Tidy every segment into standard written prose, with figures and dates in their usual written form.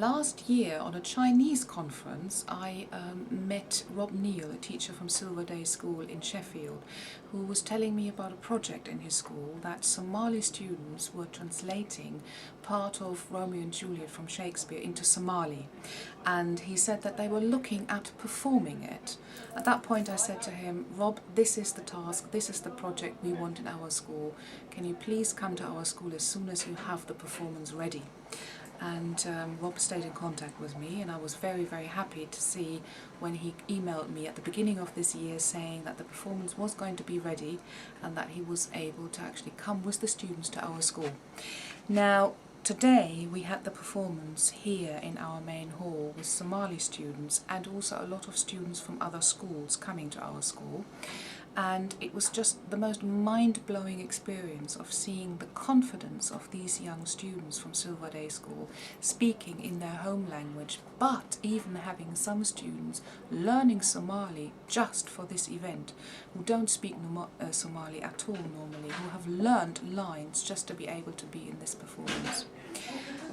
Last year on a Chinese conference I met Rob Neal, a teacher from Silverdale School in Sheffield, who was telling me about a project in his school that Somali students were translating part of Romeo and Juliet from Shakespeare into Somali, and he said that they were looking at performing it. At that point I said to him, Rob, this is the task, this is the project we want in our school. Can you please come to our school as soon as you have the performance ready? And Rob stayed in contact with me, and I was very, very happy to see when he emailed me at the beginning of this year saying that the performance was going to be ready and that he was able to actually come with the students to our school. Now, today we had the performance here in our main hall with Somali students and also a lot of students from other schools coming to our school. And it was just the most mind-blowing experience of seeing the confidence of these young students from Silverdale School speaking in their home language, but even having some students learning Somali just for this event, who don't speak Somali at all normally, who have learned lines just to be able to be in this performance.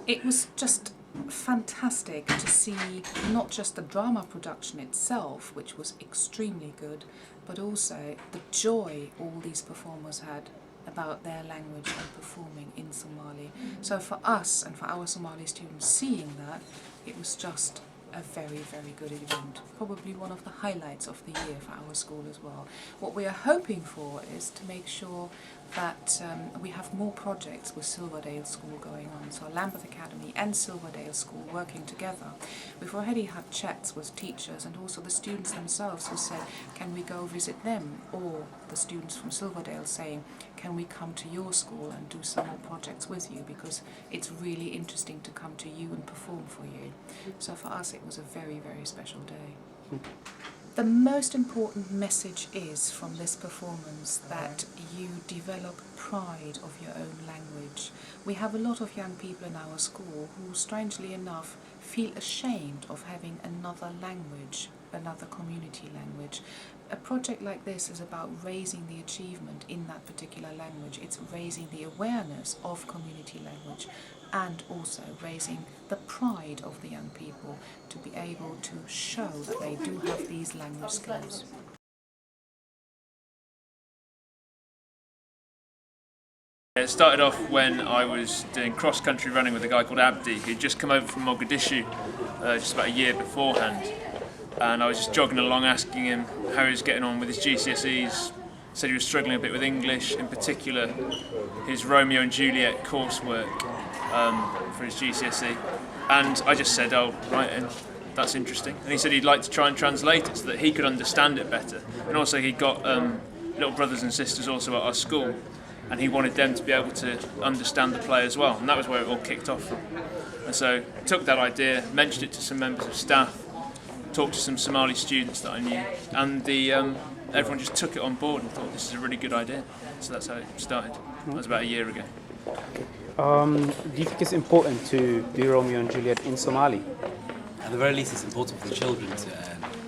It was just fantastic to see not just the drama production itself, which was extremely good, but also the joy all these performers had about their language and performing in Somali. So for us and for our Somali students, seeing that, it was just a very, very good event. Probably one of the highlights of the year for our school as well. What we are hoping for is to make sure that we have more projects with Silverdale School going on. So Lambeth Academy and Silverdale School working together. We've already had chats with teachers and also the students themselves who said, can we go visit them? Or the students from Silverdale saying, can we come to your school and do some more projects with you, because it's really interesting to come to you and perform for you. So for us it was a very, very special day. The most important message is from this performance that you develop pride of your own language. We have a lot of young people in our school who, strangely enough, feel ashamed of having another language, another community language. A project like this is about raising the achievement in that particular language. It's raising the awareness of community language and also raising the pride of the young people to be able to show that they do have these language skills. It started off when I was doing cross-country running with a guy called Abdi, who'd just come over from Mogadishu just about a year beforehand. And I was just jogging along asking him how he was getting on with his GCSEs. Said he was struggling a bit with English, in particular his Romeo and Juliet coursework for his GCSE. And I just said, oh, right, and that's interesting. And he said he'd like to try and translate it so that he could understand it better. And also he'd got little brothers and sisters also at our school, and he wanted them to be able to understand the play as well. And that was where it all kicked off from. And so I took that idea, mentioned it to some members of staff, talked to some Somali students that I knew, and everyone just took it on board and thought this is a really good idea. So that's how it started. That was about a year ago. Do you think it's important to do Romeo and Juliet in Somali? At the very least, it's important for the children to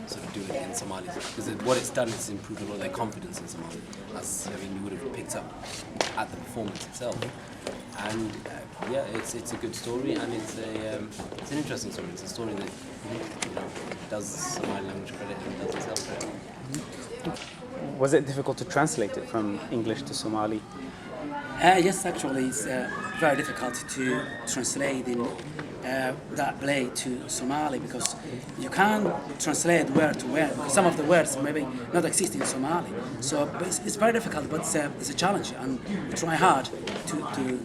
sort of do it in Somali, because what it's done is improved a lot of their confidence in Somali, as you would have picked up at the performance itself. And yeah, it's a good story, and it's an interesting story. It's a story that does Somali language credit and does itself credit. Was it difficult to translate it from English to Somali? Yes, actually, it's very difficult to translate that play to Somali, because you can't translate word to word, because some of the words maybe not exist in Somali. So but it's very difficult, but it's a challenge, and we try hard to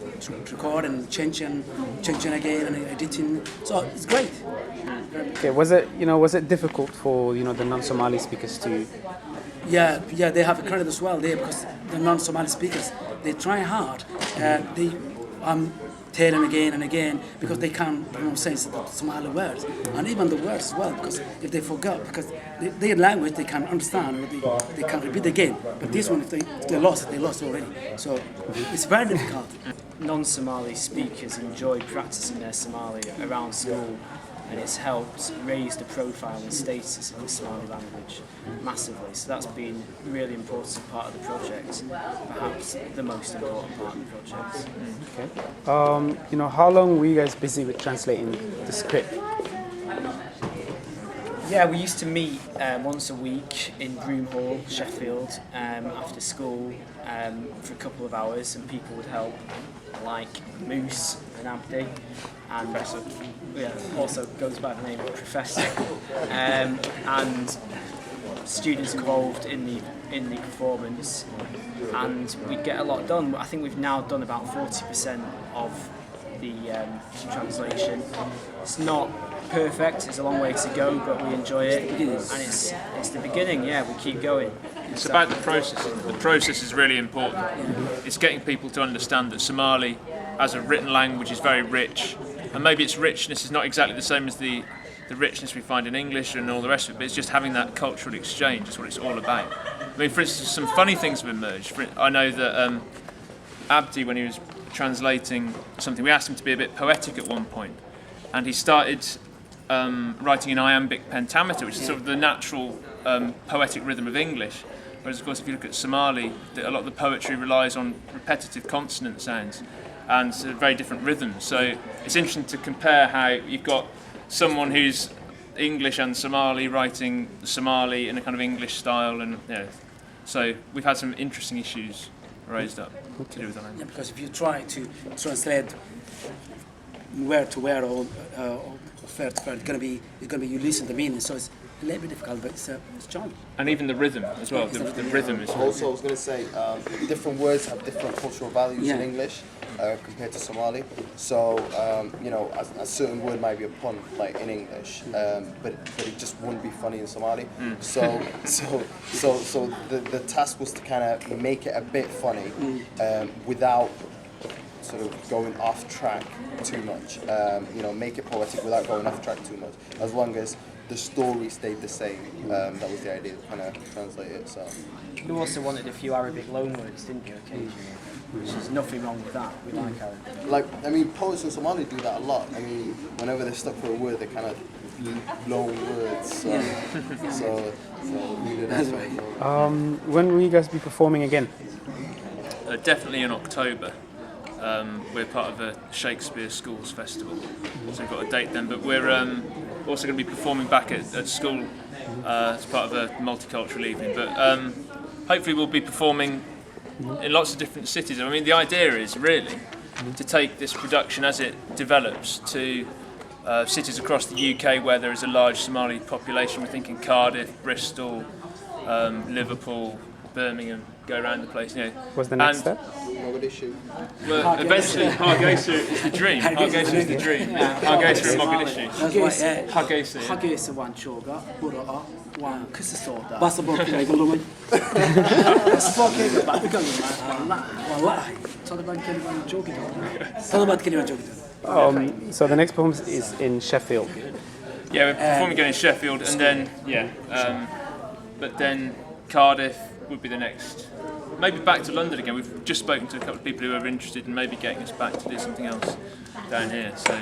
record and change again and editing. So it's great. Okay, was it difficult for the non-Somali speakers to? Yeah, they have a credit as well there, because the non-Somali speakers, they try hard. They telling again and again, because they can't pronounce the Somali words, and even the words as well, because if they forgot, because their language they can understand, or they can repeat again. But this one, if they lost already. So it's very difficult. Non-Somali speakers enjoy practicing their Somali around school, and it's helped raise the profile and status of the Somali language massively. So that's been a really important part of the project, perhaps the most important part of the project. Okay. You know, how long were you guys busy with translating the script? Yeah, we used to meet once a week in Broom Hall, Sheffield, after school for a couple of hours, and people would help, like Moose and Abdi, and also goes by the name of Professor, and students involved in the performance, and we'd get a lot done. I think we've now done about 40% of the translation. It's not perfect, there's a long way to go, but we enjoy it, and it's the beginning. Yeah, we keep going. It's about the process. The process is really important. It's getting people to understand that Somali as a written language is very rich, and maybe its richness is not exactly the same as the richness we find in English and all the rest of it, but it's just having that cultural exchange is what it's all about. I mean, for instance, some funny things have emerged. I know that Abdi, when he was translating something, we asked him to be a bit poetic at one point, and he started writing in iambic pentameter, which is sort of the natural poetic rhythm of English. Whereas, of course, if you look at Somali, a lot of the poetry relies on repetitive consonant sounds and very different rhythms. So it's interesting to compare how you've got someone who's English and Somali writing Somali in a kind of English style, and so we've had some interesting issues raised up to do with that language. Yeah, because if you try to translate word to word or word to word, it's gonna be you listen to the meaning, so it's a little bit difficult, but it's charming. And even the rhythm as well. The rhythm is also, I was going to say, different words have different cultural values in English compared to Somali. So, you know, a certain word might be a pun, like in English, but it just wouldn't be funny in Somali. So the task was to kind of make it a bit funny without sort of going off track too much. You know, make it poetic without going off track too much, as long as the story stayed the same. That was the idea, to kind of translate it. So You also wanted a few Arabic loanwords, didn't you, occasionally? Which is nothing wrong with that. We like Arabic. like, I mean, poets in Somali do that a lot. I mean, whenever they're stuck for a word, they kind of loan words. So we did that. When will you guys be performing again? definitely in October. We're part of a Shakespeare Schools festival, so we've got a date then. But we're also going to be performing back at school as part of a multicultural evening. But hopefully we'll be performing in lots of different cities. I mean, the idea is really to take this production as it develops to cities across the UK where there is a large Somali population. We're thinking Cardiff, Bristol, Liverpool, Birmingham, go around the place. What's the next step? Mogadishu. Well, eventually, Hargeisa is the dream. Hargeisa is the dream. Hargeisa and Mogadishu. Hargeisa. Hargeisa waan joogaa, Bura'a waan ka sii socdaa. Baasaboorkayga lumay. Baasaboorkayga baa iga lumay. Wallahi. Toddobaad kali waan joogi doonaa. So the next performance is in Sheffield. Yeah, we're performing again in Sheffield, and then but then Cardiff would be the next. Maybe back to London again. We've just spoken to a couple of people who are interested in maybe getting us back to do something else down here. So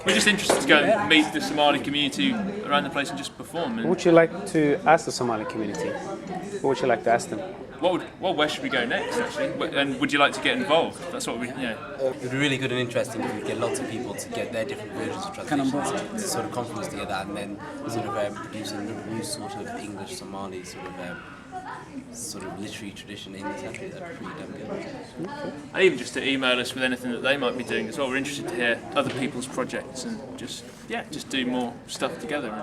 we're just interested to go and meet the Somali community around the place and just perform. What would you like to ask the Somali community? What would you like to ask them? Where should we go next, actually? And would you like to get involved? That's what we, It would be really good and interesting if we get lots of people to get their different versions of translations to sort of conference together and then sort of produce a new sort of English Somali sort of literary tradition in this country. That'd be pretty damn good. And even just to email us with anything that they might be doing as well. We're interested to hear other people's projects and just do more stuff together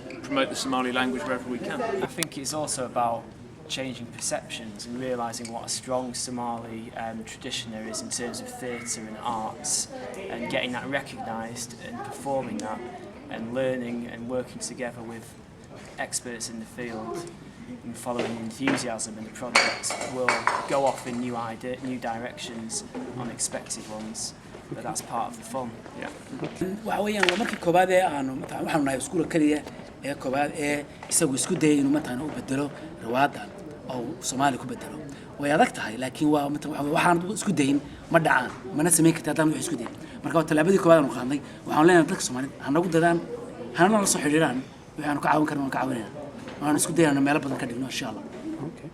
and promote the Somali language wherever we can. I think it's also about changing perceptions and realising what a strong Somali tradition there is in terms of theatre and arts, and getting that recognised and performing that and learning and working together with experts in the field and following enthusiasm in the project will go off in new directions, unexpected ones, but that's part of the fun. waxa weeyaan waa markii koobaad ee waxaanu nahay iskuulka kaliya ee koobaad ee isagu isku dayay inuu mataan u bedelo riwaadan oo Soomaali ku bedelo way adag tahay laakiin waa waxaan isku dayin ma dhacaan mana sameyn kartaa tan wax isku dayin marka talaabadii koobaad aanu qaadnay waxaan leenahay dadka Soomaaliyeed hanagu dadaan hanala soo xiriiraan waxaanu ka caawin karnaa waan ka caawinayna waan isku dayaynaa meelo badan ka dhigno insha Allah. Okay.